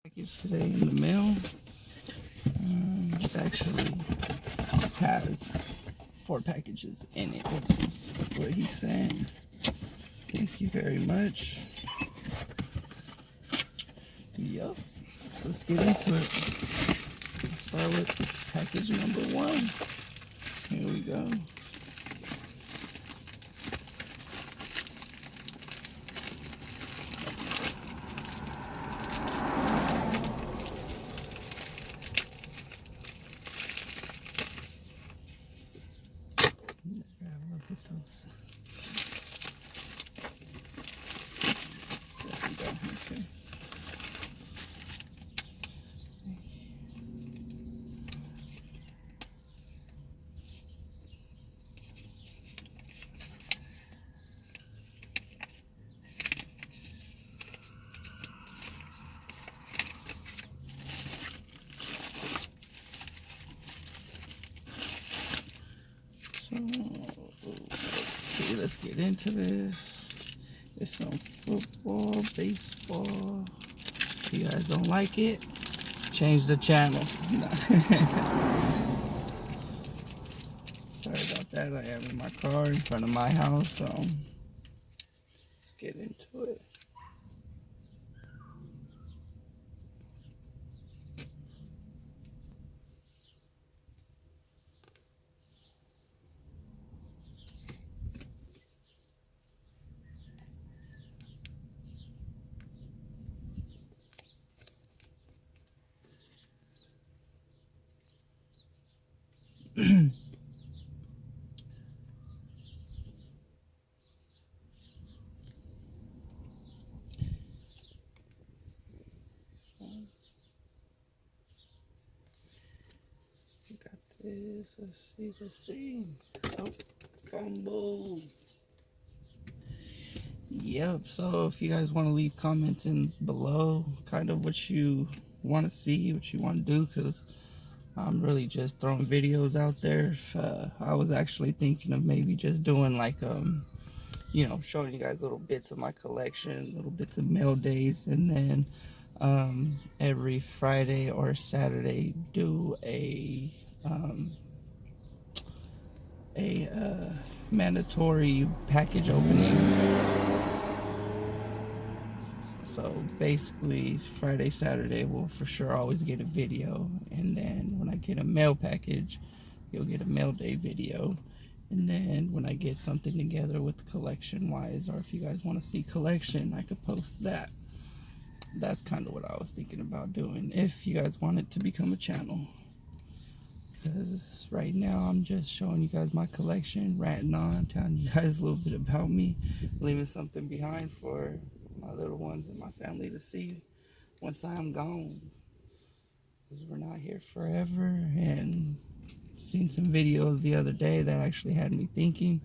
Package today in the mail. It actually has 4 packages in it. This is what he sent. Thank you very much. Yup. Let's get into it. Let's start with package number 1. Here we go. Look at those. There we go. Okay. So let's get into this. It's some football, baseball. If you guys don't like it, change the channel. Sorry about that. I am in my car in front of my house, so let's get into it. Got this. Let's see. Oh, fumble. Yep. So if you guys want to leave comments in below, kind of what you want to see, what you want to do, because I'm really just throwing videos out there. I was actually thinking of maybe just doing like showing you guys little bits of my collection, little bits of mail days, and then every Friday or Saturday do a mandatory package opening. So basically Friday, Saturday will for sure always get a video, and then when I get a mail package, you'll get a mail day video. And then when I get something together with collection wise, or if you guys want to see collection, I could post that. That's kind of what I was thinking about doing if you guys want it to become a channel. Because right now I'm just showing you guys my collection, ranting on, telling you guys a little bit about me, leaving something behind for my little ones and my family to see once I'm gone. Because we're not here forever. And seen some videos the other day that actually had me thinking.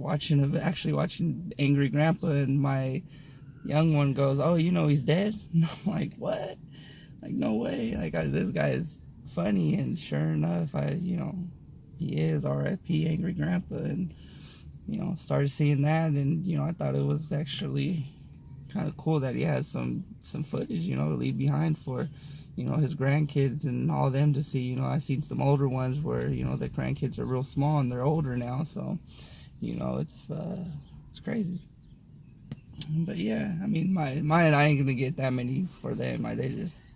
Actually watching Angry Grandpa, and my young one goes, "Oh, you know he's dead?" And I'm like, "What?" Like, no way. Like, this guy is funny. And sure enough, he is RIP Angry Grandpa. And started seeing that, and I thought it was actually kind of cool that he has some footage to leave behind for his grandkids and all them to see. I've seen some older ones where the grandkids are real small and they're older now, so it's crazy. But yeah, I mean, mine I ain't gonna get that many for them. I just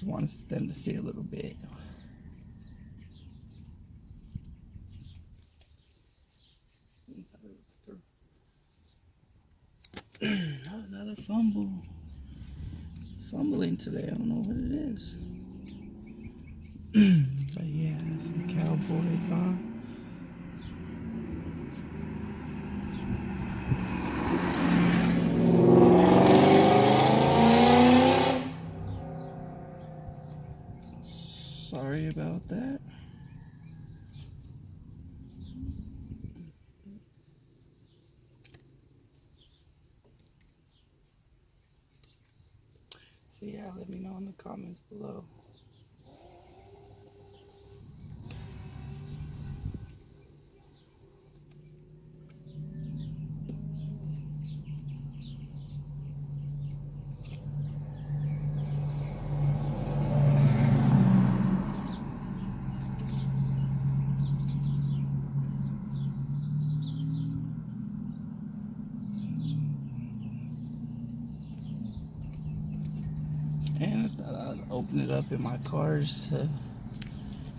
want them to see a little bit. Another fumbling today. I don't know what it is. But yeah, some Cowboys on. Sorry about that. So yeah, let me know in the comments below. And I thought I'd open it up in my cars to.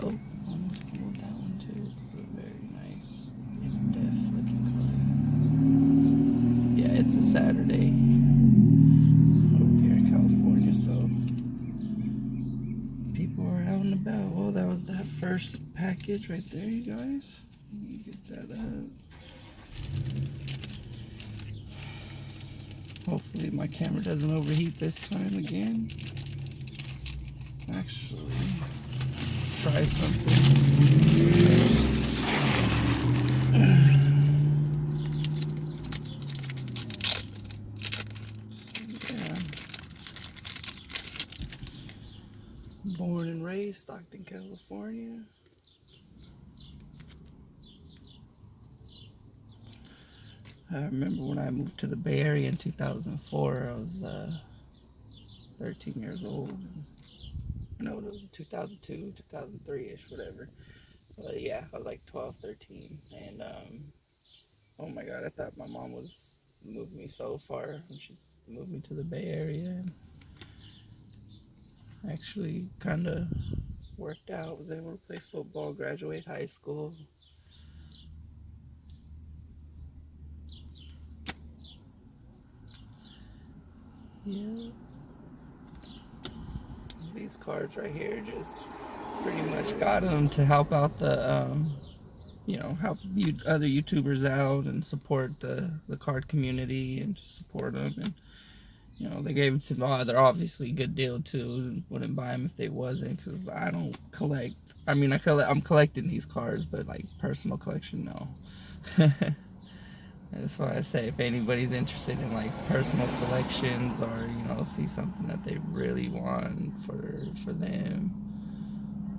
Oh, almost pulled that one too. It's a very nice in-depth looking car. Yeah, it's a Saturday over here in California, so people are out and about. Oh, that was that first package right there, you guys. Let me get that up. Hopefully my camera doesn't overheat this time again. Actually, try something. Yeah. Born and raised Stockton, California. I remember when I moved to the Bay Area in 2004, I was 13 years old. No, it was 2002, 2003-ish, whatever. But yeah, I was like 12, 13. And oh my God, I thought my mom was moving me so far when she moved me to the Bay Area. And actually kind of worked out. Was able to play football, graduate high school. Yeah. These cards right here just pretty much got them to help out the, you know, help other YouTubers out and support the card community and just support them. And, you know, they gave them to me. They're obviously a good deal too. Wouldn't buy them if they wasn't, because I don't collect. I mean, I'm collecting these cards, but like personal collection, no. That's why I say if anybody's interested in like personal collections or, you know, see something that they really want for them,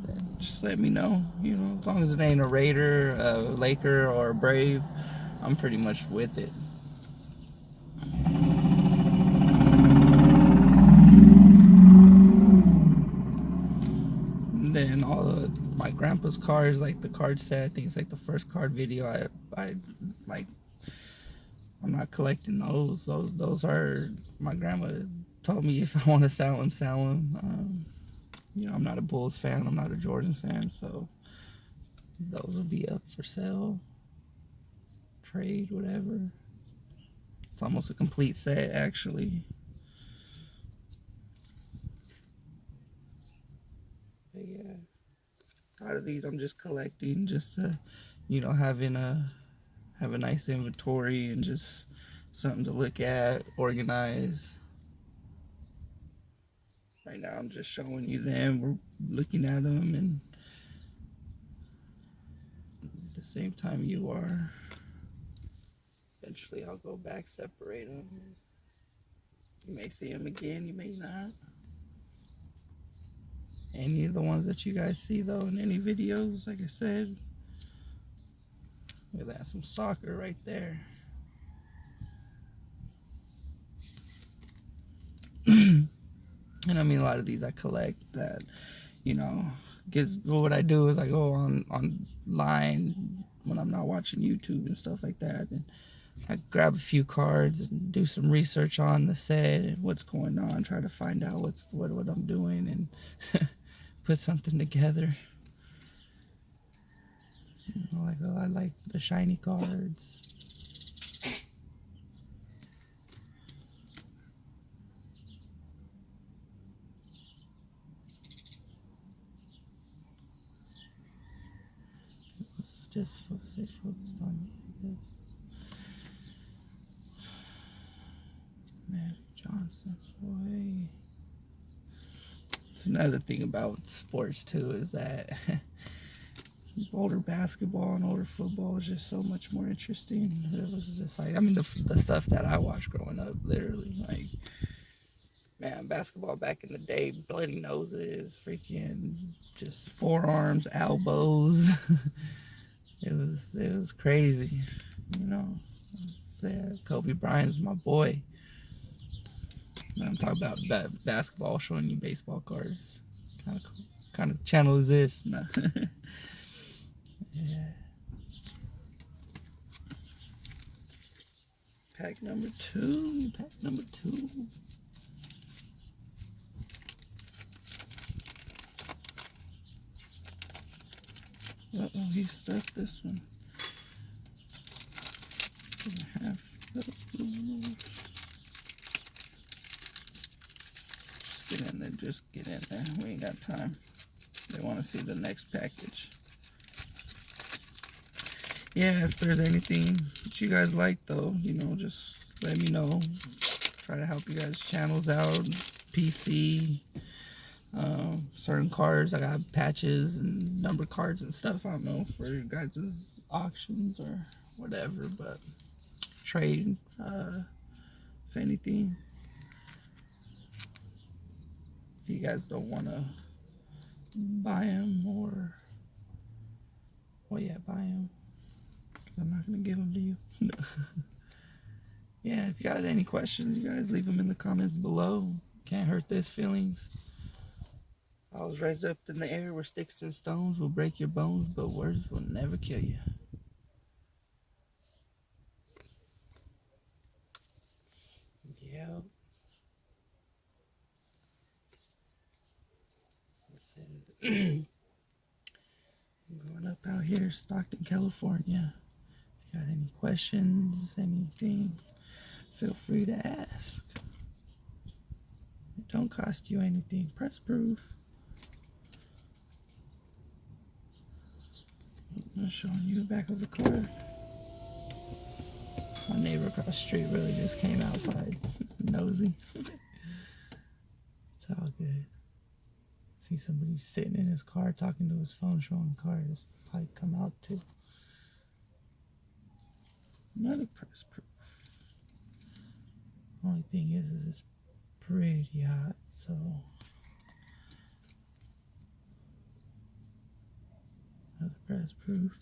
then just let me know. You know, as long as it ain't a Raider, a Laker, or a Brave, I'm pretty much with it. And then all of my grandpa's cards, like the card set, I think it's like the first card video I like. I'm not collecting those. Those are, my grandma told me if I want to sell them, sell them. You know, I'm not a Bulls fan. I'm not a Jordan fan, so those will be up for sale, trade, whatever. It's almost a complete set, actually. But yeah, a lot of these I'm just collecting, just to, you know, have a nice inventory and just something to look at, organize. Right now I'm just showing you them. We're looking at them, and at the same time you are. Eventually I'll go back, separate them. You may see them again, you may not. Any of the ones that you guys see though in any videos, like I said. Look at that, some soccer right there. And I mean, a lot of these I collect that, you know, what I do is I go online when I'm not watching YouTube and stuff like that, and I grab a few cards and do some research on the set and what's going on, try to find out what I'm doing, and put something together. You know, like, oh, I like the shiny cards. Just stay focused on it, I guess. Magic Johnson, boy. It's another thing about sports too, is that older basketball and older football is just so much more interesting. It was just like, I mean, the stuff that I watched growing up, literally, like, man, basketball back in the day, bloody noses, freaking just forearms, elbows. It was crazy, you know. Sad. Kobe Bryant's my boy. I'm talking about basketball, showing you baseball cards. Kind of channel is this? No. Yeah. Pack number two. Uh-oh, he stuffed this one. 2.5 those. Just get in there, just get in there. We ain't got time. They want to see the next package. Yeah, if there's anything that you guys like though, you know, just let me know. Try to help you guys channels out. PC, certain cards. I got patches and number cards and stuff. I don't know for your guys' auctions or whatever, but trade, if anything. If you guys don't want to buy them or, well, yeah, buy them. I'm not going to give them to you. Yeah, if you got any questions, you guys leave them in the comments below. Can't hurt this feelings. I was raised up in the air where sticks and stones will break your bones, but words will never kill you. Yep. I'm going up out here, Stockton, California. If you got any questions, anything, feel free to ask. It don't cost you anything. Press proof. I'm showing you the back of the card. My neighbor across the street really just came outside. Nosy. It's all good. See somebody sitting in his car talking to his phone, showing cars. Probably come out too. Another press proof. Only thing is it's pretty hot, so another press proof.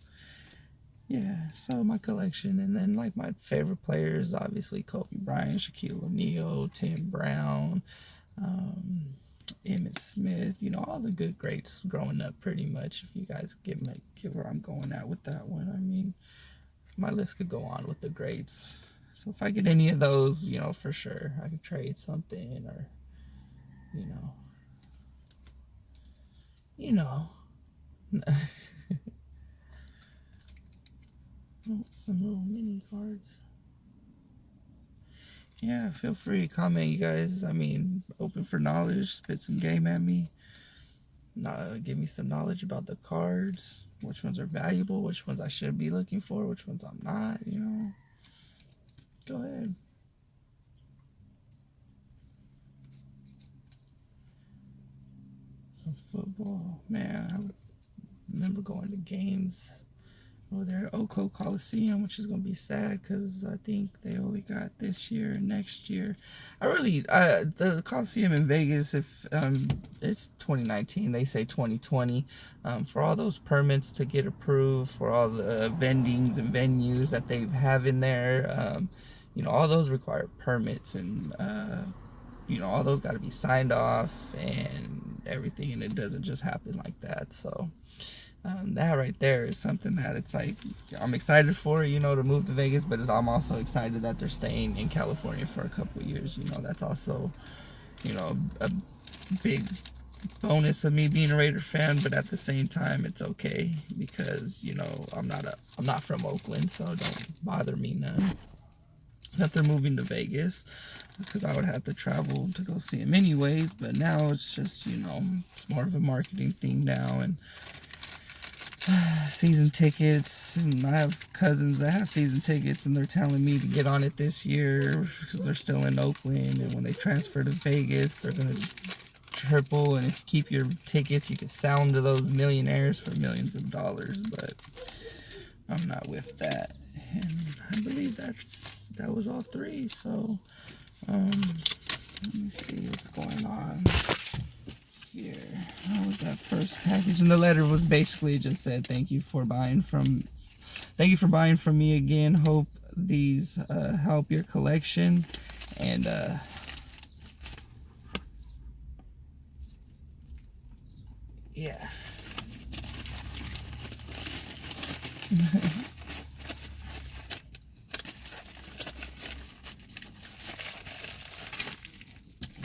Yeah, so my collection, and then like my favorite players, obviously Kobe Bryant, Shaquille O'Neal, Tim Brown, Emmitt Smith, you know, all the good greats growing up pretty much. If you guys get where I'm going at with that one, I mean, my list could go on with the greats. So if I get any of those, you know, for sure, I could trade something or, you know. Oh, some little mini cards. Yeah, feel free to comment, you guys. I mean, open for knowledge. Spit some game at me. Give me some knowledge about the cards. Which ones are valuable. Which ones I should be looking for. Which ones I'm not, you know. Go ahead. Some football. Man, I remember going to games over there at Oco Coliseum, which is going to be sad because I think they only got this year and next year. The Coliseum in Vegas, if it's 2019, they say 2020, for all those permits to get approved, for all the vendings and venues that they have in there, you know, all those require permits, and you know, all those got to be signed off and everything, and it doesn't just happen like that. So that right there is something that it's like, I'm excited for, you know, to move to Vegas, but I'm also excited that they're staying in California for a couple of years. You know, that's also, you know, a big bonus of me being a Raider fan, but at the same time, it's okay because, you know, I'm not from Oakland, so don't bother me none that they're moving to Vegas, because I would have to travel to go see them anyways. But now it's just, you know, it's more of a marketing thing now, and season tickets, and I have cousins that have season tickets, and they're telling me to get on it this year because they're still in Oakland, and when they transfer to Vegas, they're gonna triple, and if you keep your tickets, you can sell them to those millionaires for millions of dollars. But I'm not with that, and I believe that was all three. So let me see what's going on here. How was that first package? And the letter was basically just said, thank you for buying from me again. Hope these help your collection. And yeah.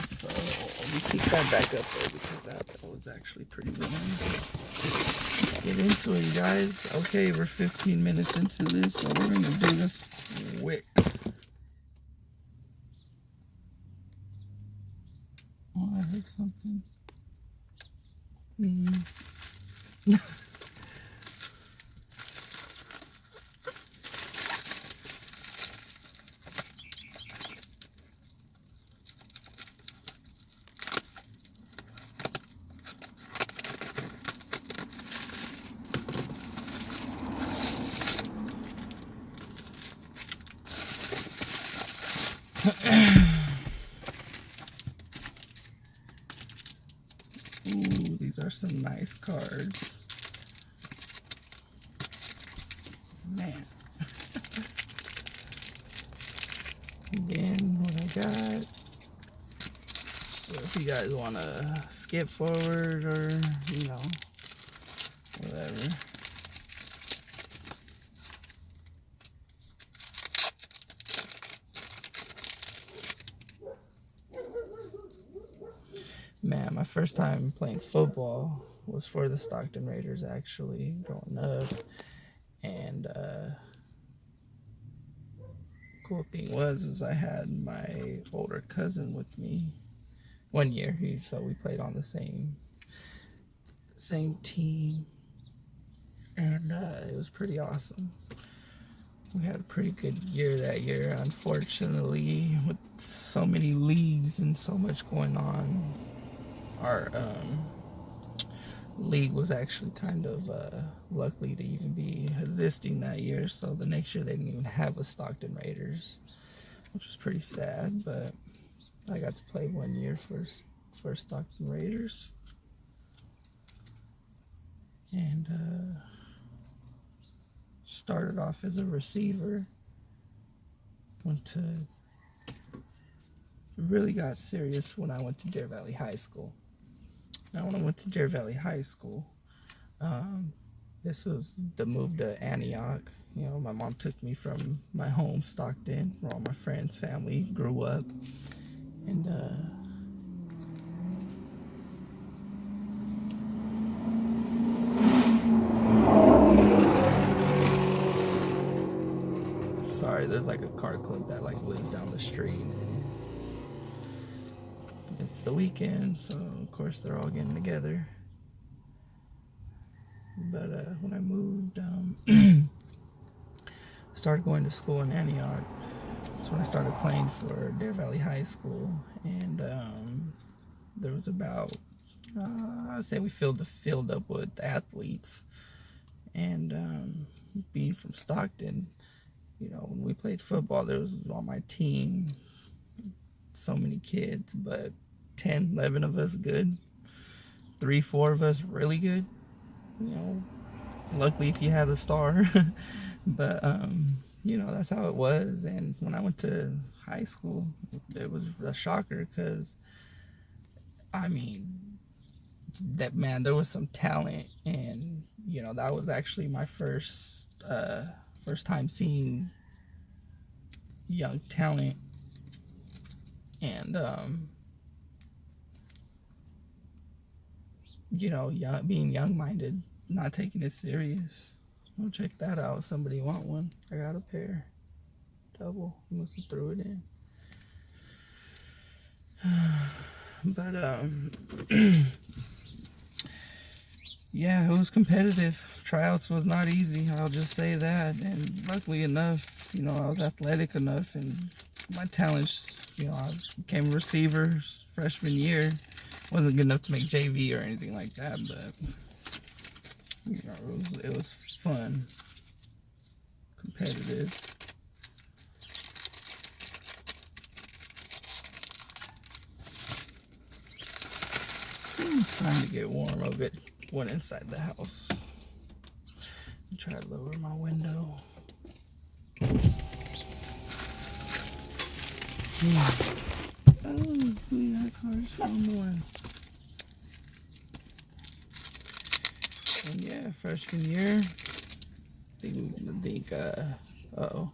So Let me keep that back up there because that was actually pretty warm. Let's get into it, you guys. Okay, we're 15 minutes into this, so we're gonna do this quick. Oh, I heard something. Ooh, these are some nice cards. Man. Again, what I got. So if you guys want to skip forward or, you know, whatever. Man, my first time playing football was for the Stockton Raiders, actually, growing up. And cool thing was I had my older cousin with me 1 year, so we played on the same team, and it was pretty awesome. We had a pretty good year that year. Unfortunately, with so many leagues and so much going on, our league was actually kind of lucky to even be existing that year. So the next year they didn't even have a Stockton Raiders, which was pretty sad. But I got to play 1 year for Stockton Raiders, and started off as a receiver. Really got serious when I went to Deer Valley High School. Now, when I went to Deer Valley High School, this was the move to Antioch. You know, my mom took me from my home, Stockton, where all my friends, family grew up, and sorry, there's like a car club that like lives down the street. It's the weekend, so of course they're all getting together. But when I moved, started going to school in Antioch, that's when I started playing for Deer Valley High School. And there was about, I'd say we filled the field up with athletes. And being from Stockton, you know, when we played football, there was on my team so many kids, but 10, 11 of us good, 3, 4 of us really good. You know, luckily if you had a star. But you know, that's how it was. And when I went to high school, it was a shocker because I mean, that man, there was some talent, and you know, that was actually my first time seeing young talent. And you know, being young-minded, not taking it serious. Oh, check that out. Somebody want one? I got a pair. Double. You must have threw it in. But yeah, it was competitive. Tryouts was not easy, I'll just say that. And luckily enough, you know, I was athletic enough, and my talents, you know, I became a receiver freshman year. Wasn't good enough to make JV or anything like that, but you know, it was fun, competitive. It's trying to get warm. A bit went inside the house. Try to lower my window. Oh, we got cars from one. And yeah, freshman year. I think uh-oh.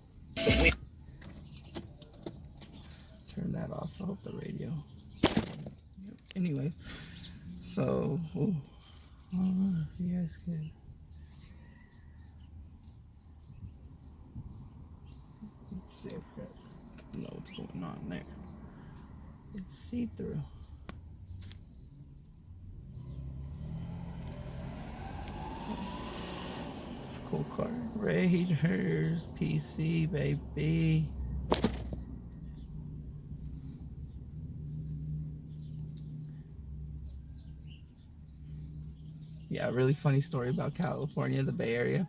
Turn that off. I hope the radio. Yep. anyways. So, I don't know if you guys can. Let's see if you guys know what's going on there. It's see-through. Cool car. Raiders, PC, baby. Yeah, really funny story about California, the Bay Area.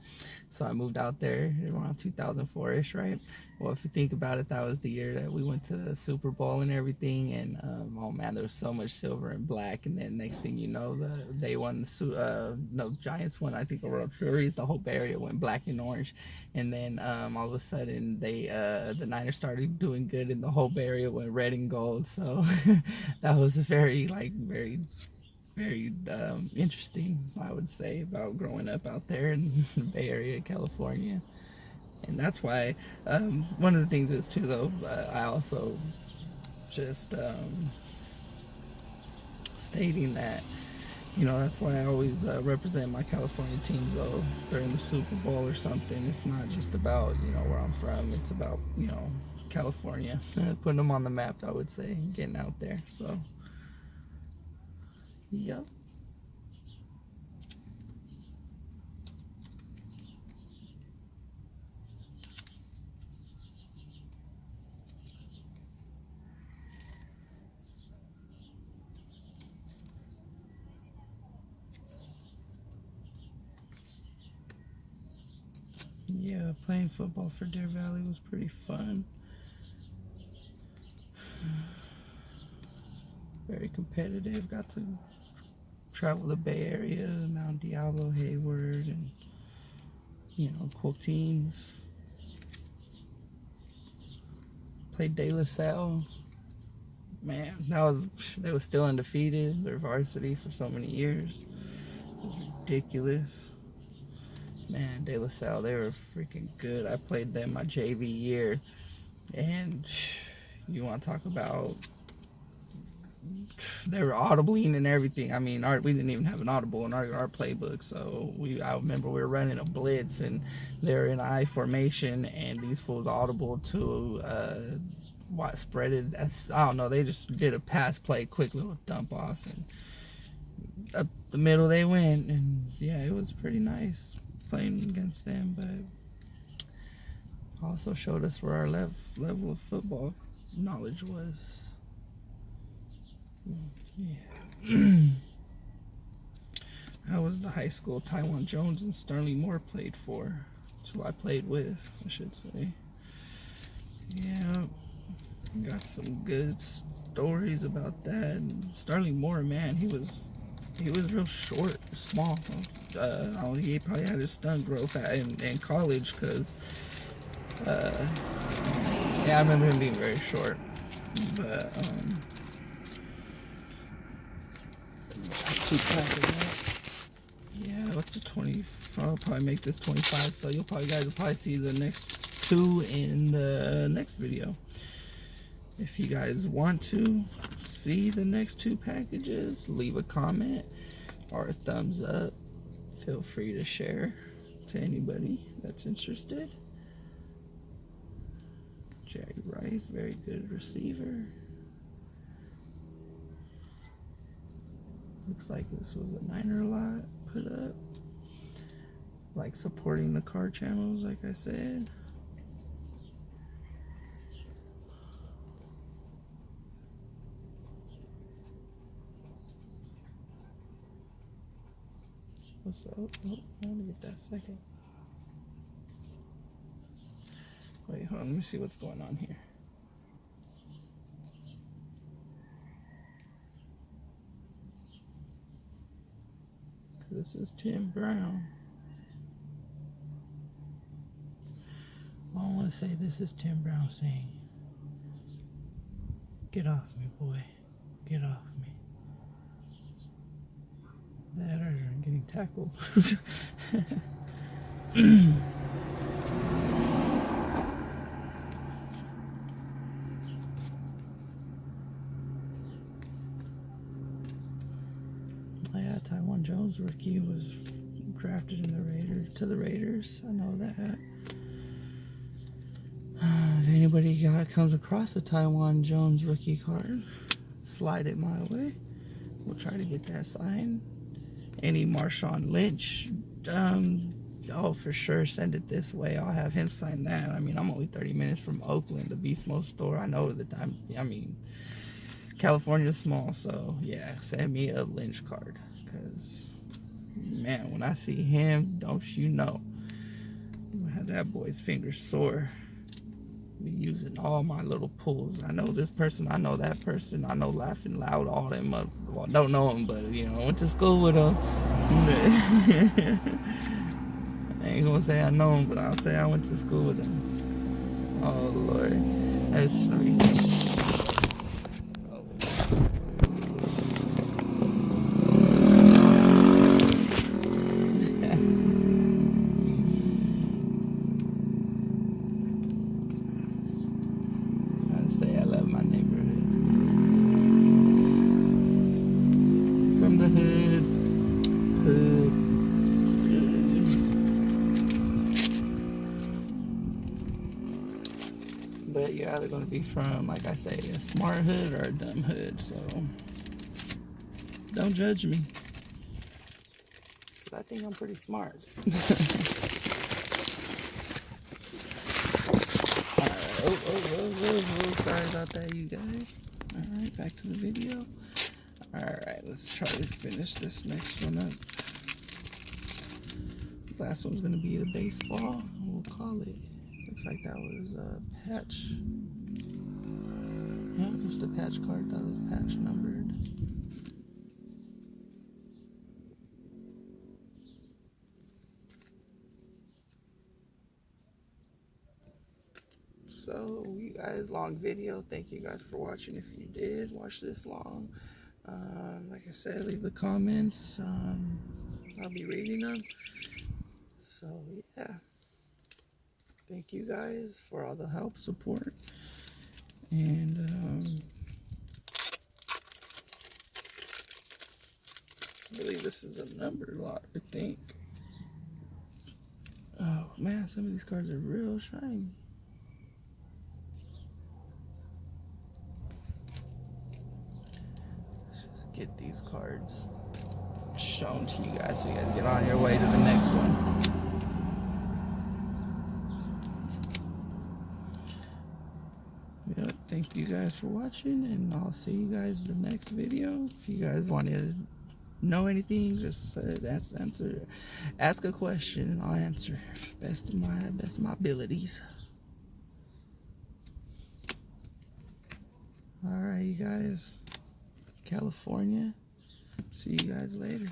So I moved out there around 2004-ish, right? Well, if you think about it, that was the year that we went to the Super Bowl and everything. And oh man, there was so much silver and black. And then next thing you know, they won the Giants won, I think, the World Series. The whole Bay Area went black and orange. And then all of a sudden, the Niners started doing good, and the whole Bay Area went red and gold. So that was a very interesting, I would say, about growing up out there in the Bay Area, California. And that's why one of the things is too, though, I also just stating that, that's why I always represent my California teams, though, during the Super Bowl or something. It's not just about, where I'm from. It's about, California, putting them on the map, I would say, getting out there. So yep. Yeah, playing football for Deer Valley was pretty fun. Very competitive. Got to travel the Bay Area, Mount Diablo, Hayward, and cool teams. Played De La Salle. Man, they were still undefeated. Their varsity for so many years. It was ridiculous. Man, De La Salle, they were freaking good. I played them my JV year, and you want to talk about, they were audibling and everything. I mean, we didn't even have an audible in our playbook. So I remember we were running a blitz, and they're in I formation, and these fools audible to spread it. I don't know. They just did a pass play, quick little dump off, and up the middle they went. And yeah, it was pretty nice playing against them, but also showed us where our level of football knowledge was. Yeah. That was the high school Taiwan Jones and Sterling Moore played for. That's who I played with, I should say. Yeah, got some good stories about that. And Sterling Moore, man, he was real short, small. He probably had his stunt growth in college, because I remember him being very short. But yeah, what's the 20? I'll probably make this 25, so you guys will probably see the next two in the next video. If you guys want to see the next two packages, leave a comment or a thumbs up. Feel free to share to anybody that's interested. Jerry Rice, very good receiver. Looks like this was a Niner lot put up. Like supporting the car channels, like I said. What's up? Oh, I want to get that second. Wait, hold on, let me see what's going on here. This is Tim Brown. I want to say this is Tim Brown saying, "Get off me, boy. Get off me." That or getting tackled. Taiwan Jones rookie was drafted in the Raiders. I know that. If anybody comes across a Taiwan Jones rookie card, slide it my way. We'll try to get that signed. Any Marshawn Lynch, oh, for sure, send it this way. I'll have him sign that. I mean, I'm only 30 minutes from Oakland, the Beast Mode store. I know that I mean, California's small, so yeah, send me a Lynch card. Because, man, when I see him, don't you know, I'm gonna have that boy's fingers sore. Be using all my little pulls. I know this person, I know that person, I know Laughing Loud, all them up. Well, I don't know them, but you know, I went to school with them. I ain't gonna say I know them, but I'll say I went to school with them. Oh Lord, that's I love my neighborhood. From the hood. But you're either going to be from, like I say, a smart hood or a dumb hood, so don't judge me. But I think I'm pretty smart. Oh, sorry about that, you guys. Alright, back to the video. Alright, let's try to finish this next one up. Last one's going to be the baseball. We'll call it. Looks like that was a patch. Yeah, just a patch card. That was patch numbered. So, you guys, long video. Thank you guys for watching. If you did watch this long, like I said, leave the comments. I'll be reading them. So, yeah. Thank you guys for all the help, support. And, I believe this is a number lot, I think. Oh, man, some of these cards are real shiny. Get these cards shown to you guys so you guys get on your way to the next one. Yeah, thank you guys for watching, and I'll see you guys in the next video. If you guys want to know anything, just ask a question and I'll answer best of my abilities. All right, you guys. California. See you guys later.